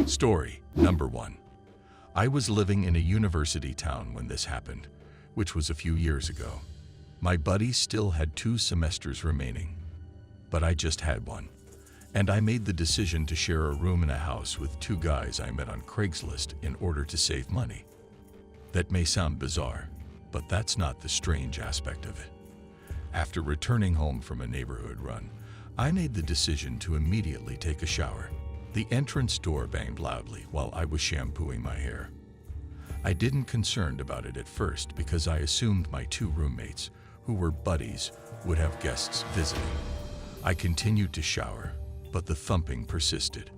Story number 1. I was living in a university town when this happened, which was a few years ago. My buddies still had 2 semesters remaining, but I just had one. And I made the decision to share a room in a house with 2 guys I met on Craigslist in order to save money. That may sound bizarre, but that's not the strange aspect of it. After returning home from a neighborhood run, I made the decision to immediately take a shower. The entrance door banged loudly while I was shampooing my hair. I didn't concerned about it at first because I assumed my 2 roommates, who were buddies, would have guests visiting. I continued to shower, but the thumping persisted.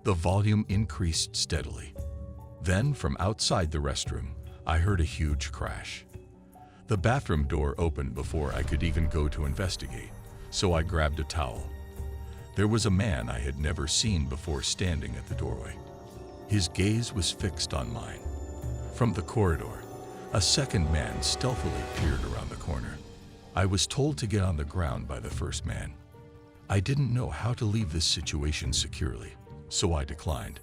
The volume increased steadily. Then, from outside the restroom, I heard a huge crash. The bathroom door opened before I could even go to investigate, so I grabbed a towel. There was a man I had never seen before standing at the doorway. His gaze was fixed on mine. From the corridor, a second man stealthily peered around the corner. I was told to get on the ground by the first man. I didn't know how to leave this situation securely, so I declined.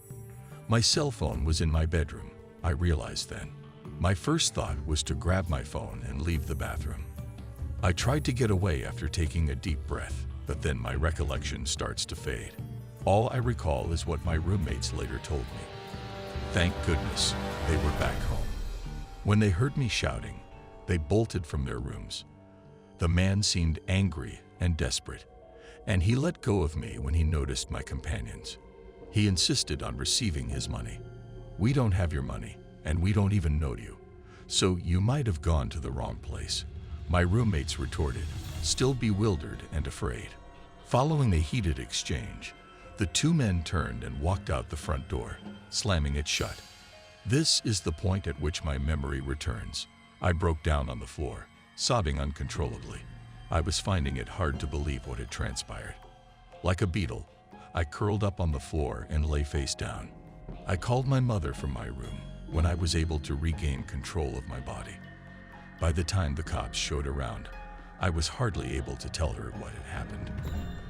My cell phone was in my bedroom, I realized then. My first thought was to grab my phone and leave the bathroom. I tried to get away after taking a deep breath, but then my recollection starts to fade. All I recall is what my roommates later told me. Thank goodness they were back home. When they heard me shouting, they bolted from their rooms. The man seemed angry and desperate, and he let go of me when he noticed my companions. He insisted on receiving his money. "We don't have your money, and we don't even know you, so you might have gone to the wrong place," my roommates retorted, still bewildered and afraid. Following the heated exchange, the 2 men turned and walked out the front door, slamming it shut. This is the point at which my memory returns. I broke down on the floor, sobbing uncontrollably. I was finding it hard to believe what had transpired. Like a beetle, I curled up on the floor and lay face down. I called my mother from my room when I was able to regain control of my body. By the time the cops showed around, I was hardly able to tell her what had happened.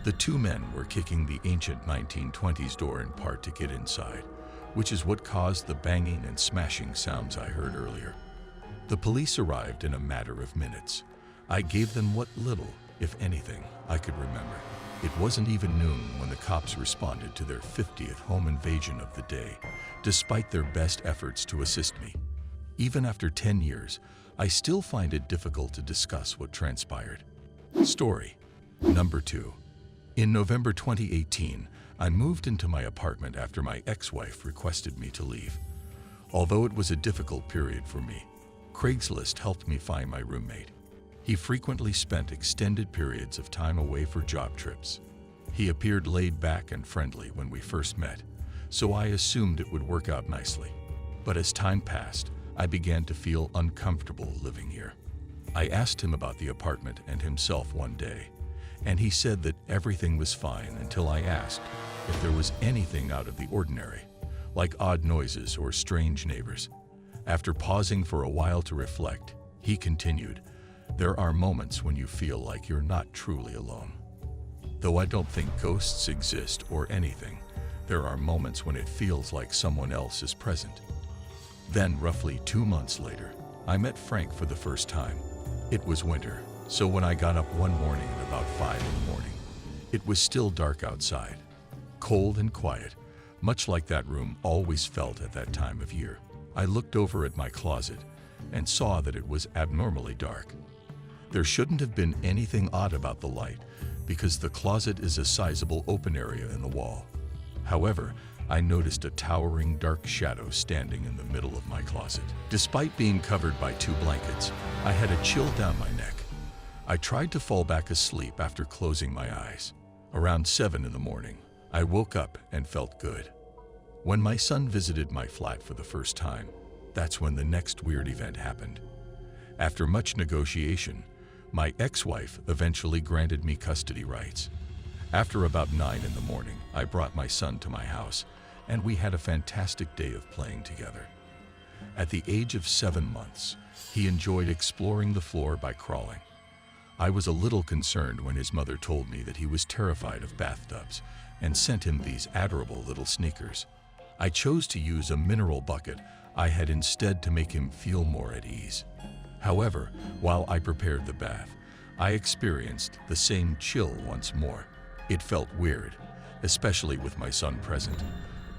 The 2 men were kicking the ancient 1920s door in part to get inside, which is what caused the banging and smashing sounds I heard earlier. The police arrived in a matter of minutes. I gave them what little, if anything, I could remember. It wasn't even noon when the cops responded to their 50th home invasion of the day, despite their best efforts to assist me. Even after 10 years, I still find it difficult to discuss what transpired. Story number 2. In November 2018, I moved into my apartment after my ex-wife requested me to leave. Although it was a difficult period for me, Craigslist helped me find my roommate. He frequently spent extended periods of time away for job trips. He appeared laid back and friendly when we first met, so I assumed it would work out nicely. But as time passed, I began to feel uncomfortable living here. I asked him about the apartment and himself one day, and he said that everything was fine until I asked if there was anything out of the ordinary, like odd noises or strange neighbors. After pausing for a while to reflect, he continued, "There are moments when you feel like you're not truly alone. Though I don't think ghosts exist or anything, there are moments when it feels like someone else is present." Then, roughly 2 months later, I met Frank for the first time. It was winter, so when I got up one morning at about 5 in the morning, it was still dark outside, cold and quiet, much like that room always felt at that time of year. I looked over at my closet and saw that it was abnormally dark. There shouldn't have been anything odd about the light because the closet is a sizable open area in the wall. However, I noticed a towering dark shadow standing in the middle of my closet. Despite being covered by 2 blankets, I had a chill down my neck. I tried to fall back asleep after closing my eyes. Around 7 in the morning, I woke up and felt good. When my son visited my flat for the first time, that's when the next weird event happened. After much negotiation, my ex-wife eventually granted me custody rights. After about 9 in the morning, I brought my son to my house, and we had a fantastic day of playing together. At the age of 7 months, he enjoyed exploring the floor by crawling. I was a little concerned when his mother told me that he was terrified of bathtubs and sent him these adorable little sneakers. I chose to use a mineral bucket I had instead to make him feel more at ease. However, while I prepared the bath, I experienced the same chill once more. It felt weird, especially with my son present,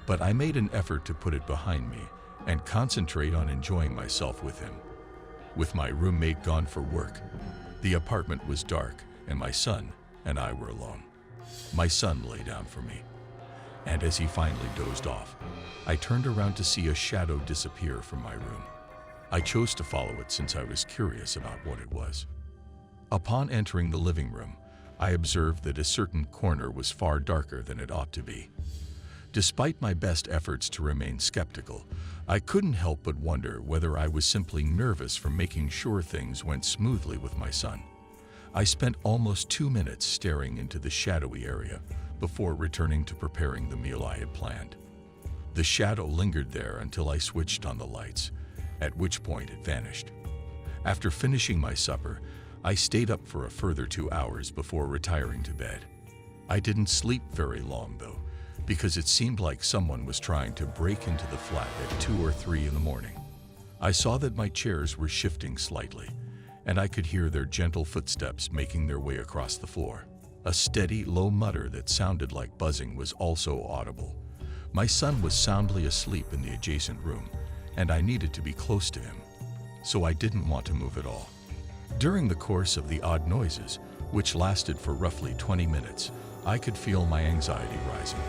but I made an effort to put it behind me and concentrate on enjoying myself with him. With my roommate gone for work, the apartment was dark and my son and I were alone. My son lay down for me, and as he finally dozed off, I turned around to see a shadow disappear from my room. I chose to follow it since I was curious about what it was. Upon entering the living room, I observed that a certain corner was far darker than it ought to be. Despite my best efforts to remain skeptical, I couldn't help but wonder whether I was simply nervous from making sure things went smoothly with my son. I spent almost 2 minutes staring into the shadowy area before returning to preparing the meal I had planned. The shadow lingered there until I switched on the lights, at which point it vanished. After finishing my supper, I stayed up for a further 2 hours before retiring to bed. I didn't sleep very long though, because it seemed like someone was trying to break into the flat at 2 or 3 in the morning. I saw that my chairs were shifting slightly, and I could hear their gentle footsteps making their way across the floor. A steady, low mutter that sounded like buzzing was also audible. My son was soundly asleep in the adjacent room, and I needed to be close to him, so I didn't want to move at all. During the course of the odd noises, which lasted for roughly 20 minutes, I could feel my anxiety rising.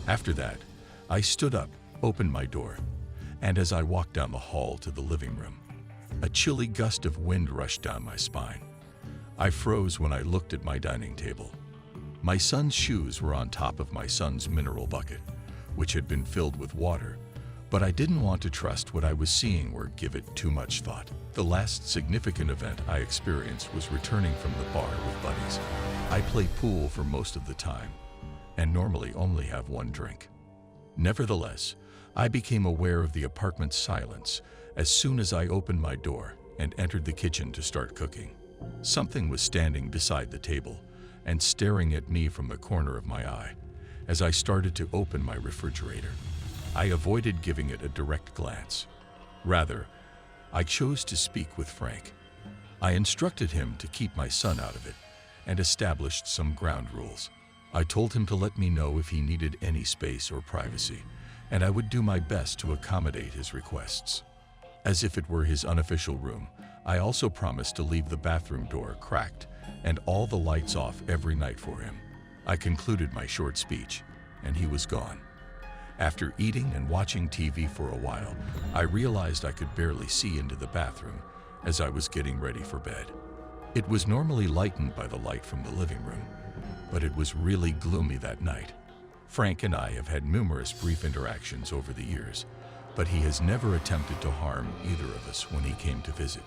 After that, I stood up, opened my door, and as I walked down the hall to the living room, a chilly gust of wind rushed down my spine. I froze when I looked at my dining table. My son's shoes were on top of my son's mineral bucket, which had been filled with water, but I didn't want to trust what I was seeing or give it too much thought. The last significant event I experienced was returning from the bar with buddies. I play pool for most of the time, and normally only have one drink. Nevertheless, I became aware of the apartment's silence as soon as I opened my door and entered the kitchen to start cooking. Something was standing beside the table and staring at me from the corner of my eye as I started to open my refrigerator. I avoided giving it a direct glance. Rather, I chose to speak with Frank. I instructed him to keep my son out of it and established some ground rules. I told him to let me know if he needed any space or privacy, and I would do my best to accommodate his requests. As if it were his unofficial room, I also promised to leave the bathroom door cracked and all the lights off every night for him. I concluded my short speech, and he was gone. After eating and watching TV for a while, I realized I could barely see into the bathroom as I was getting ready for bed. It was normally lightened by the light from the living room, but it was really gloomy that night. Frank and I have had numerous brief interactions over the years, but he has never attempted to harm either of us when he came to visit.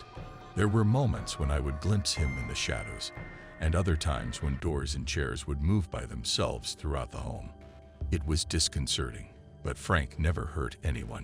There were moments when I would glimpse him in the shadows, and other times when doors and chairs would move by themselves throughout the home. It was disconcerting, but Frank never hurt anyone.